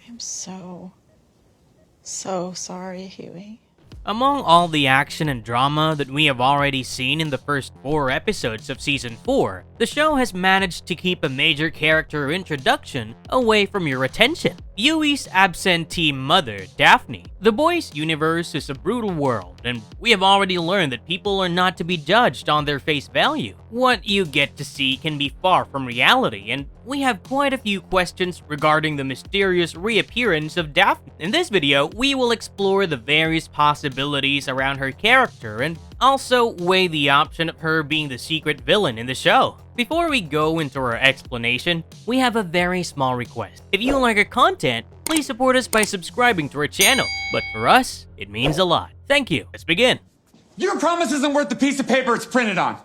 I'm so sorry, Hughie. Among all the action and drama that we have already seen in the first 4 episodes of Season 4, the show has managed to keep a major character introduction away from your attention. Hughie's absentee mother, Daphne. The boys' universe is a brutal world, and we have already learned that people are not to be judged on their face value. What you get to see can be far from reality, and we have quite a few questions regarding the mysterious reappearance of Daphne. In this video, we will explore the various possibilities around her character and also weigh the option of her being the secret villain in the show. Before we go into our explanation, we have a very small request. If you like our content, please support us by subscribing to our channel. But for us, it means a lot. Thank you. Let's begin. Your promise isn't worth the piece of paper it's printed on.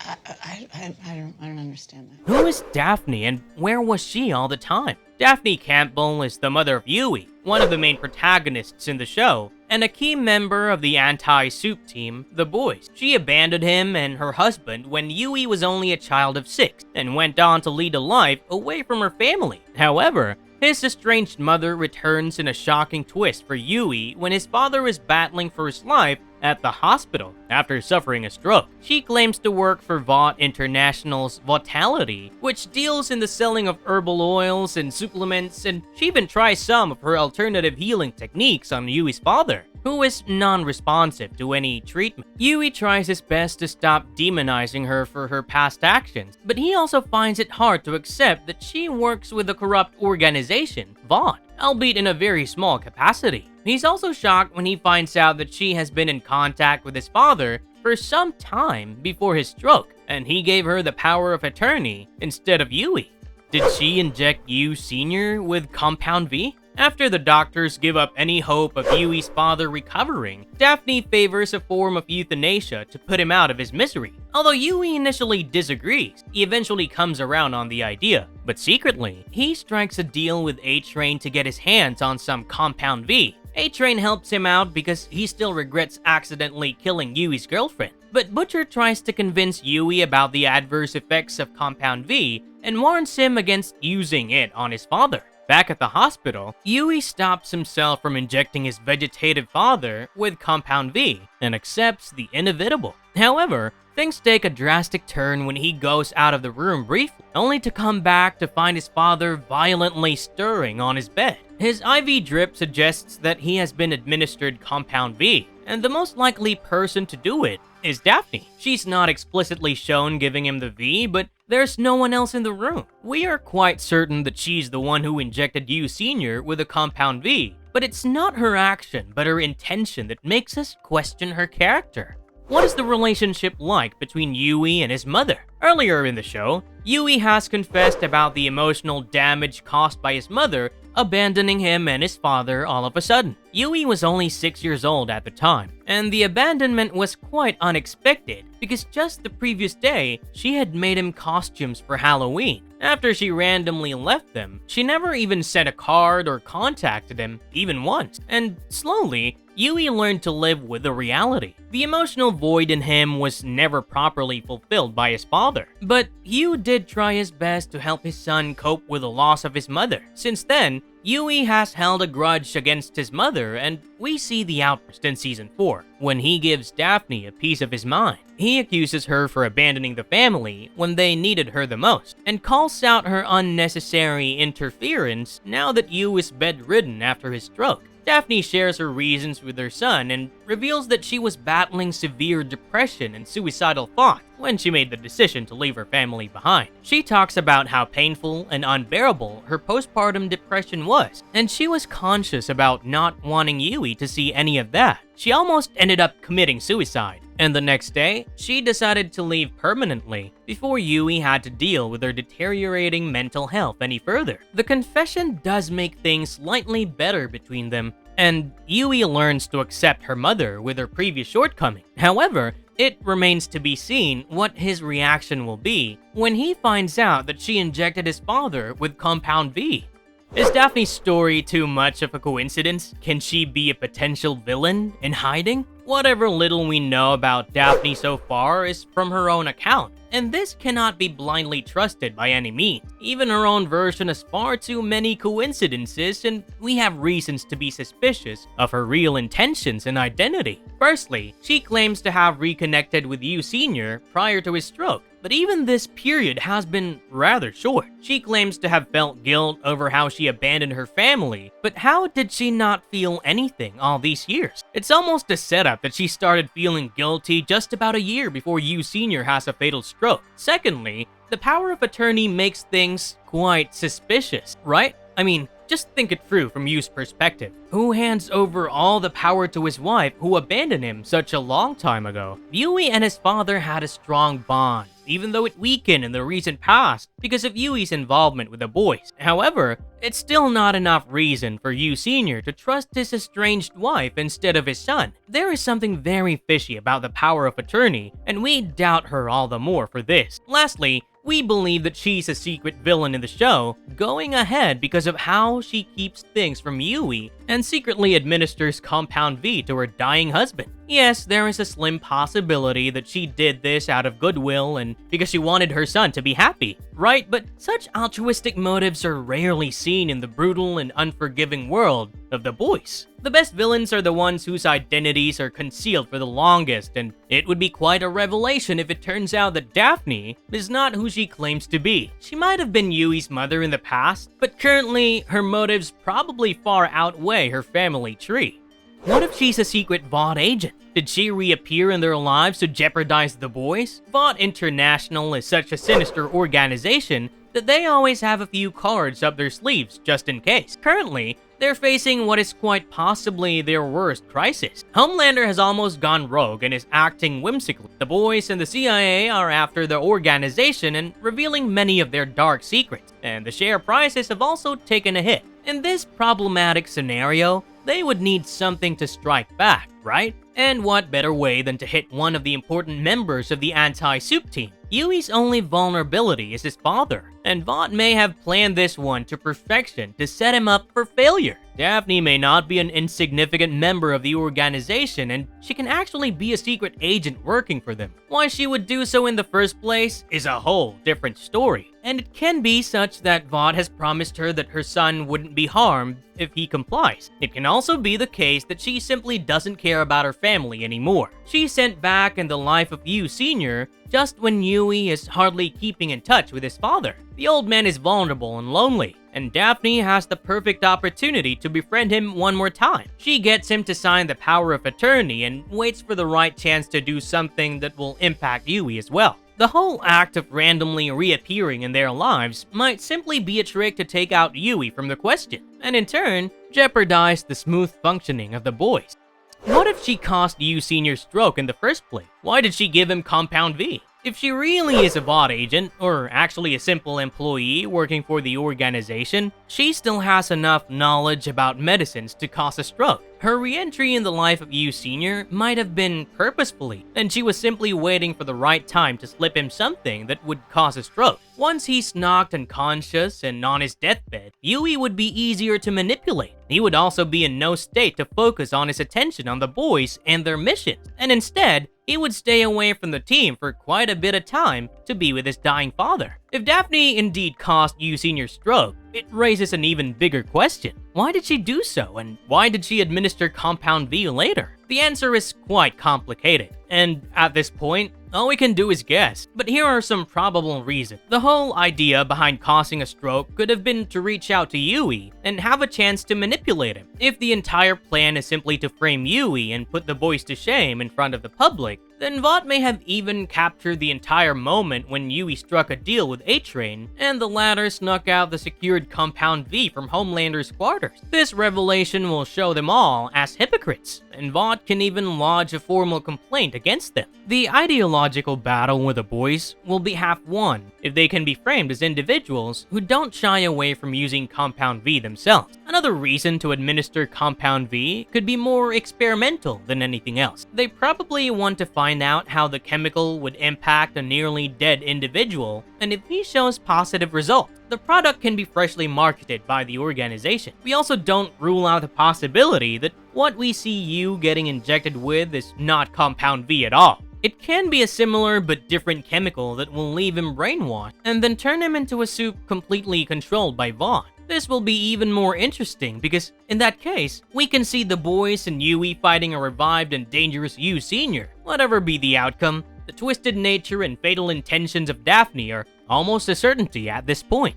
I don't understand that. Who is Daphne and where was she all the time? Daphne Campbell is the mother of Hughie, one of the main protagonists in the show, and a key member of the anti-soup team, the boys. She abandoned him and her husband when Hughie was only a child of 6, and went on to lead a life away from her family. However, his estranged mother returns in a shocking twist for Hughie when his father is battling for his life at the hospital after suffering a stroke. She claims to work for Vought International's Vitality, which deals in the selling of herbal oils and supplements, and she even tries some of her alternative healing techniques on Hughie's father, who is non-responsive to any treatment. Hughie tries his best to stop demonizing her for her past actions, but he also finds it hard to accept that she works with a corrupt organization, Vought, albeit in a very small capacity. He's also shocked when he finds out that she has been in contact with his father for some time before his stroke, and he gave her the power of attorney instead of Hughie. Did she inject Hugh Sr. with Compound V? After the doctors give up any hope of Hughie's father recovering, Daphne favors a form of euthanasia to put him out of his misery. Although Hughie initially disagrees, he eventually comes around on the idea. But secretly, he strikes a deal with A-Train to get his hands on some Compound V. A-Train helps him out because he still regrets accidentally killing Hughie's girlfriend. But Butcher tries to convince Hughie about the adverse effects of Compound V and warns him against using it on his father. Back at the hospital, Hughie stops himself from injecting his vegetative father with Compound V and accepts the inevitable. However, things take a drastic turn when he goes out of the room briefly, only to come back to find his father violently stirring on his bed. His IV drip suggests that he has been administered Compound V, and the most likely person to do it is Daphne. She's not explicitly shown giving him the V, but there's no one else in the room. We are quite certain that she's the one who injected Hugh Sr. with a Compound V, but it's not her action but her intention that makes us question her character. What is the relationship like between Hughie and his mother? Earlier in the show, Hughie has confessed about the emotional damage caused by his mother abandoning him and his father all of a sudden. Hughie was only 6 years old at the time, and the abandonment was quite unexpected because just the previous day, she had made him costumes for Halloween. After she randomly left them, she never even sent a card or contacted him, even once. And slowly, Hughie learned to live with the reality. The emotional void in him was never properly fulfilled by his father. But Hugh did try his best to help his son cope with the loss of his mother. Since then, Hughie has held a grudge against his mother, and we see the outburst in Season 4, when he gives Daphne a piece of his mind. He accuses her for abandoning the family when they needed her the most, and calls out her unnecessary interference now that Hugh is bedridden after his stroke. Daphne shares her reasons with her son and reveals that she was battling severe depression and suicidal thoughts when she made the decision to leave her family behind. She talks about how painful and unbearable her postpartum depression was, and she was conscious about not wanting Hughie to see any of that. She almost ended up committing suicide, and the next day, she decided to leave permanently before Hughie had to deal with her deteriorating mental health any further. The confession does make things slightly better between them, and Hughie learns to accept her mother with her previous shortcoming. However, it remains to be seen what his reaction will be when he finds out that she injected his father with Compound V. Is Daphne's story too much of a coincidence? Can she be a potential villain in hiding? Whatever little we know about Daphne so far is from her own account, and this cannot be blindly trusted by any means. Even her own version has far too many coincidences, and we have reasons to be suspicious of her real intentions and identity. Firstly, she claims to have reconnected with Hugh Sr. prior to his stroke, but even this period has been rather short. She claims to have felt guilt over how she abandoned her family, but how did she not feel anything all these years? It's almost a setup that she started feeling guilty just about a year before Hugh Sr. has a fatal stroke. Secondly, the power of attorney makes things quite suspicious, right? I mean, just think it through from Hugh's perspective. Who hands over all the power to his wife who abandoned him such a long time ago? Hughie and his father had a strong bond, even though it weakened in the recent past because of Hughie's involvement with the boys. However, it's still not enough reason for Hugh Sr. to trust his estranged wife instead of his son. There is something very fishy about the power of attorney, and we doubt her all the more for this. Lastly, we believe that she's a secret villain in the show, going ahead because of how she keeps things from Hughie and secretly administers Compound V to her dying husband. Yes, there is a slim possibility that she did this out of goodwill and because she wanted her son to be happy, right? But such altruistic motives are rarely seen in the brutal and unforgiving world of the boys. The best villains are the ones whose identities are concealed for the longest, and it would be quite a revelation if it turns out that Daphne is not who she claims to be. She might have been Hughie's mother in the past, but currently her motives probably far outweigh her family tree. What if she's a secret Vought agent? Did she reappear in their lives to jeopardize the boys? Vought International is such a sinister organization that they always have a few cards up their sleeves just in case. Currently, they're facing what is quite possibly their worst crisis. Homelander has almost gone rogue and is acting whimsically. The boys and the CIA are after the organization and revealing many of their dark secrets, and the share prices have also taken a hit. In this problematic scenario, they would need something to strike back, right? And what better way than to hit one of the important members of the anti-soup team? Hughie's only vulnerability is his father, and Vought may have planned this one to perfection to set him up for failure. Daphne may not be an insignificant member of the organization, and she can actually be a secret agent working for them. Why she would do so in the first place is a whole different story. And it can be such that Vought has promised her that her son wouldn't be harmed if he complies. It can also be the case that she simply doesn't care about her family anymore. She's sent back in the life of Hugh Sr. just when Hughie is hardly keeping in touch with his father. The old man is vulnerable and lonely, and Daphne has the perfect opportunity to befriend him one more time. She gets him to sign the power of attorney and waits for the right chance to do something that will impact Hughie as well. The whole act of randomly reappearing in their lives might simply be a trick to take out Hughie from the question, and in turn, jeopardize the smooth functioning of the boys. What if she caused Hugh Sr.'s stroke in the first place? Why did she give him Compound V? If she really is a Vought agent, or actually a simple employee working for the organization, she still has enough knowledge about medicines to cause a stroke. Her re-entry in the life of Hugh Sr. might have been purposefully, and she was simply waiting for the right time to slip him something that would cause a stroke. Once he's knocked unconscious and on his deathbed, Hughie would be easier to manipulate. He would also be in no state to focus on his attention on the boys and their missions, and instead, he would stay away from the team for quite a bit of time to be with his dying father. If Daphne indeed caused Hugh Sr.'s stroke, it raises an even bigger question. Why did she do so, and why did she administer Compound V later? The answer is quite complicated, and at this point, all we can do is guess. But here are some probable reasons. The whole idea behind causing a stroke could have been to reach out to Hughie and have a chance to manipulate him. If the entire plan is simply to frame Hughie and put the boys to shame in front of the public, then Vought may have even captured the entire moment when Hughie struck a deal with A-Train, and the latter snuck out the secured Compound V from Homelander's quarters. This revelation will show them all as hypocrites, and Vought can even lodge a formal complaint against them. The ideological battle with the boys will be half won if they can be framed as individuals who don't shy away from using Compound V themselves. Another reason to administer Compound V could be more experimental than anything else. They probably want to find find out how the chemical would impact a nearly dead individual, and if he shows positive results, the product can be freshly marketed by the organization. We also don't rule out the possibility that what we see Yu getting injected with is not Compound V at all. It can be a similar but different chemical that will leave him brainwashed and then turn him into a soup completely controlled by Vaughn. This will be even more interesting because, in that case, we can see the boys and Hughie fighting a revived and dangerous Yu Sr. Whatever be the outcome, the twisted nature and fatal intentions of Daphne are almost a certainty at this point.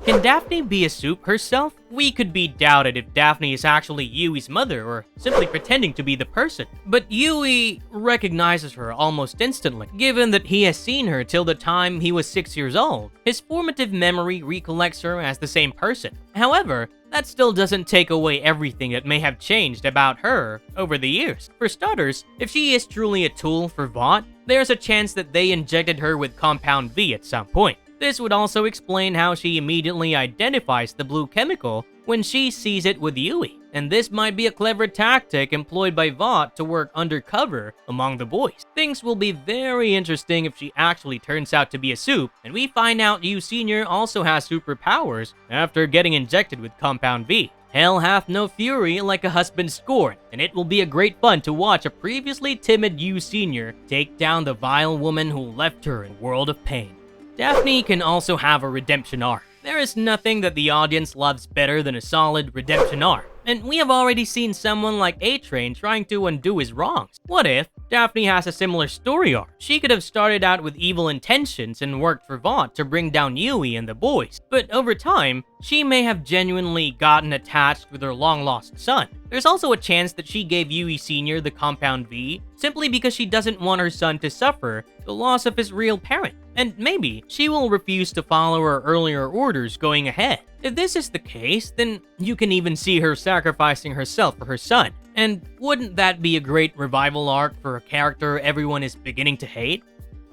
Can Daphne be a soup herself? We could be doubted if Daphne is actually Yui's mother or simply pretending to be the person. But Yui recognizes her almost instantly, given that he has seen her till the time he was 6 years old. His formative memory recollects her as the same person. However, that still doesn't take away everything that may have changed about her over the years. For starters, if she is truly a tool for Vought, there's a chance that they injected her with Compound V at some point. This would also explain how she immediately identifies the blue chemical when she sees it with Yui, and this might be a clever tactic employed by Vought to work undercover among the boys. Things will be very interesting if she actually turns out to be a soup, and we find out Yu Sr. also has superpowers after getting injected with Compound V. Hell hath no fury like a husband scorned, and it will be a great fun to watch a previously timid Yu Sr. take down the vile woman who left her in a world of pain. Daphne can also have a redemption arc. There is nothing that the audience loves better than a solid redemption arc, and we have already seen someone like A-Train trying to undo his wrongs. What if Daphne has a similar story arc? She could have started out with evil intentions and worked for Vought to bring down Yui and the boys, but over time, she may have genuinely gotten attached with her long-lost son. There's also a chance that she gave Yui Sr. the Compound V simply because she doesn't want her son to suffer the loss of his real parent. And maybe she will refuse to follow her earlier orders going ahead. If this is the case, then you can even see her sacrificing herself for her son. And wouldn't that be a great revival arc for a character everyone is beginning to hate?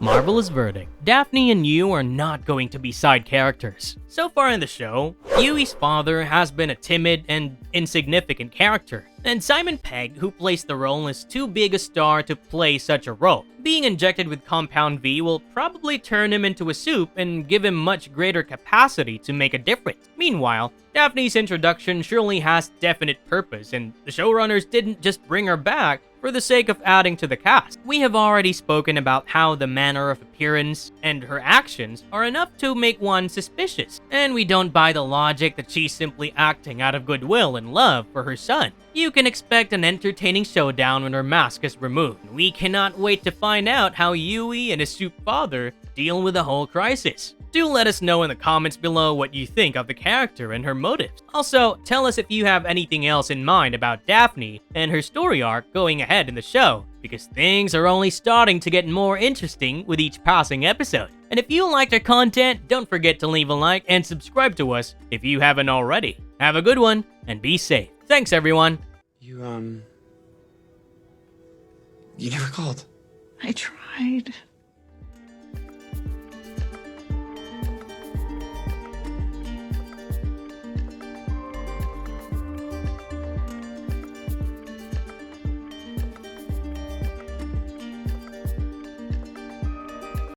Marvelous verdict. Daphne and Yu are not going to be side characters. So far in the show, Yui's father has been a timid and insignificant character, and Simon Pegg, who plays the role, is too big a star to play such a role. Being injected with Compound V will probably turn him into a soup and give him much greater capacity to make a difference. Meanwhile, Daphne's introduction surely has definite purpose, and the showrunners didn't just bring her back for the sake of adding to the cast. We have already spoken about how the manner of appearance and her actions are enough to make one suspicious, and we don't buy the logic that she's simply acting out of goodwill and love for her son. You can expect an entertaining showdown when her mask is removed. We cannot wait to find out how Yui and his soup father deal with the whole crisis. Do let us know in the comments below what you think of the character and her motives. Also, tell us if you have anything else in mind about Daphne and her story arc going ahead in the show, because things are only starting to get more interesting with each passing episode. And if you liked our content, don't forget to leave a like and subscribe to us if you haven't already. Have a good one, and be safe. Thanks, everyone. You never called. I tried.